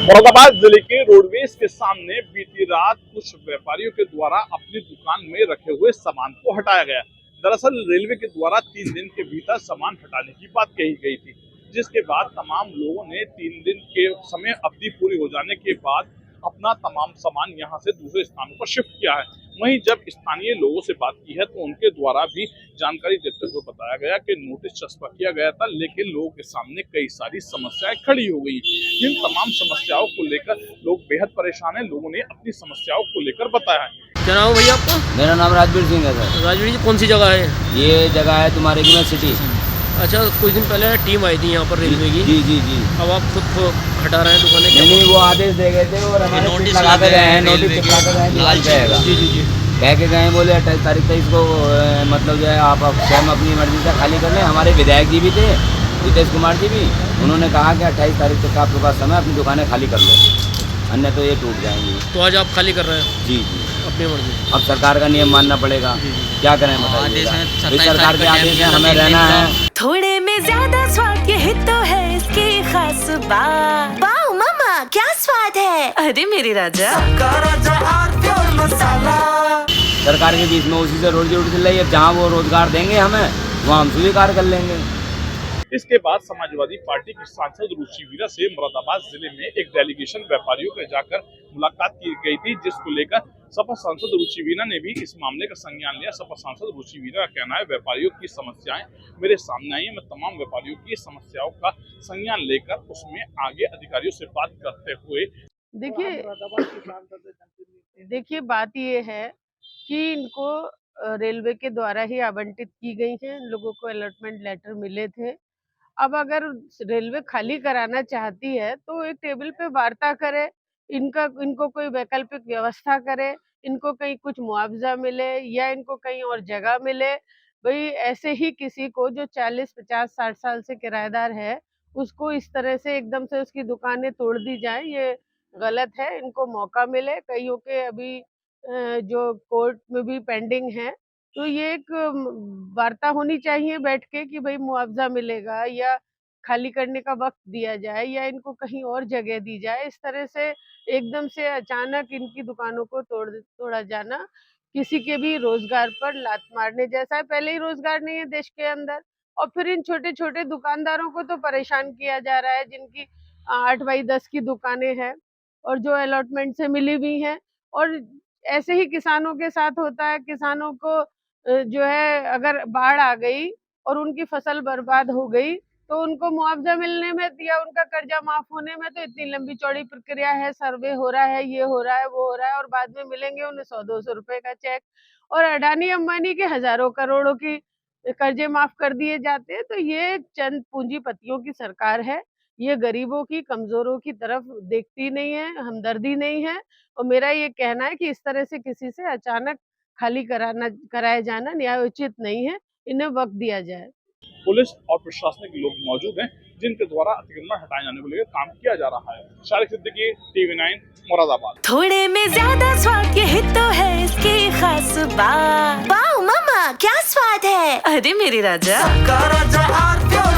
मुरादाबाद जिले के रोडवेज के सामने बीती रात कुछ व्यापारियों के द्वारा अपनी दुकान में रखे हुए सामान को हटाया गया। दरअसल रेलवे के द्वारा 3 दिन के भीतर सामान हटाने की बात कही गई थी, जिसके बाद तमाम लोगों ने 3 दिन के समय अवधि पूरी हो जाने के बाद अपना तमाम सामान यहां से दूसरे स्थानों पर शिफ्ट किया है। वहीं जब स्थानीय लोगों से बात की है तो उनके द्वारा भी जानकारी देते हुए बताया गया कि नोटिस चस्पा किया गया था, लेकिन लोगों के सामने कई सारी समस्याएं खड़ी हो गई। इन तमाम समस्याओं को लेकर लोग बेहद परेशान हैं। लोगों ने अपनी समस्याओं को लेकर बताया है। क्या नाम है भैया आपका? मेरा नाम राजवीर सिंह है सर। राजवीर जी, कौन सी जगह है? ये जगह है तुम्हारे की सिटी। अच्छा, कुछ दिन पहले टीम आई थी यहाँ पर रेलवे की। जी जी जी। अब आप खुद को हटा रहे हैं दुकानें? नहीं, वो आदेश दे गए थे और हमारे नोटिस लगा के गए हैं, नोटिस लगा के गए लाल जाएगा। जी जी जी। कह के गए, बोले 28 तारीख तक इसको मतलब जो है आप स्वयं अपनी मर्जी से खाली कर लें। हमारे विधायक जी भी थे, नीतीश कुमार जी भी, उन्होंने कहा कि 28 तारीख तक आपके पास समय अपनी दुकानें खाली कर लो, अन्य तो ये टूट जाएंगी। तो आज आप खाली कर रहे हैं? जी जी, अपनी मर्जी। अब सरकार का नियम मानना पड़ेगा। क्या करें बताइए, सरकार के आदेश में हमें रहना है। थोड़े में ज्यादा स्वाद, यही तो है इसकी खास बात। वाओ मामा, क्या स्वाद है! अरे मेरे राजा, सरकार के बीच में उसी से रोजी रोटी चल रही है। जहाँ वो रोजगार देंगे हमें, वहाँ हम स्वीकार कर लेंगे। इसके बाद समाजवादी पार्टी की सांसद रुचि वीरा से मुरादाबाद जिले में एक डेलीगेशन व्यापारियों के जाकर मुलाकात की गई थी, जिसको लेकर सपा सांसद रुचि वीरा ने भी इस मामले का संज्ञान लिया। सपा सांसद रुचि वीरा का कहना है, व्यापारियों की समस्याएं मेरे सामने आई है, मैं तमाम व्यापारियों की समस्याओं का संज्ञान लेकर उसमें आगे अधिकारियों से बात करते हुए। देखिए बात ये है कि इनको रेलवे के द्वारा ही आवंटित की गई है, इन लोगों को अलॉटमेंट लेटर मिले थे। अब अगर रेलवे खाली कराना चाहती है तो एक टेबल पे वार्ता करे, इनको कोई वैकल्पिक व्यवस्था करे, इनको कहीं कुछ मुआवजा मिले या इनको कहीं और जगह मिले। भाई ऐसे ही किसी को जो 40, 50, 60 साल से किराएदार है, उसको इस तरह से एकदम से उसकी दुकानें तोड़ दी जाए, ये गलत है। इनको मौका मिले, कईयों के अभी जो कोर्ट में भी पेंडिंग है, तो ये एक वार्ता होनी चाहिए बैठ के कि भाई मुआवजा मिलेगा या खाली करने का वक्त दिया जाए या इनको कहीं और जगह दी जाए। इस तरह से एकदम से अचानक इनकी दुकानों को तोड़ा जाना किसी के भी रोजगार पर लात मारने जैसा है। पहले ही रोजगार नहीं है देश के अंदर, और फिर इन छोटे छोटे दुकानदारों को तो परेशान किया जा रहा है, जिनकी 8 बाई 10 की दुकानें हैं और जो अलॉटमेंट से मिली हुई हैं। और ऐसे ही किसानों के साथ होता है। किसानों को जो है अगर बाढ़ आ गई और उनकी फसल बर्बाद हो गई तो उनको मुआवजा मिलने में या उनका कर्जा माफ होने में तो इतनी लंबी चौड़ी प्रक्रिया है, सर्वे हो रहा है, ये हो रहा है, वो हो रहा है, और बाद में मिलेंगे उन्हें 100-200 रुपए का चेक। और अडानी अंबानी के हजारों करोड़ों की कर्जे माफ कर दिए जाते हैं। तो ये चंद पूंजीपतियों की सरकार है, ये गरीबों की, कमजोरों की तरफ देखती नहीं है, हमदर्दी नहीं है। और मेरा ये कहना है कि इस तरह से किसी से अचानक खाली कराया जाना न्यायोचित नहीं है, इन्हें वक्त दिया जाए। पुलिस और प्रशासनिक लोग मौजूद हैं, जिनके द्वारा अतिक्रमण हटाए जाने को लेकर काम किया जा रहा है। शारिक सिद्दीकी, TV9, मुरादाबाद। थोड़े में ज्यादा स्वाद, यही तो है इसकी खास बात। वाओ मामा, क्या स्वाद है! अरे मेरे राजा,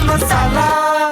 मसाला।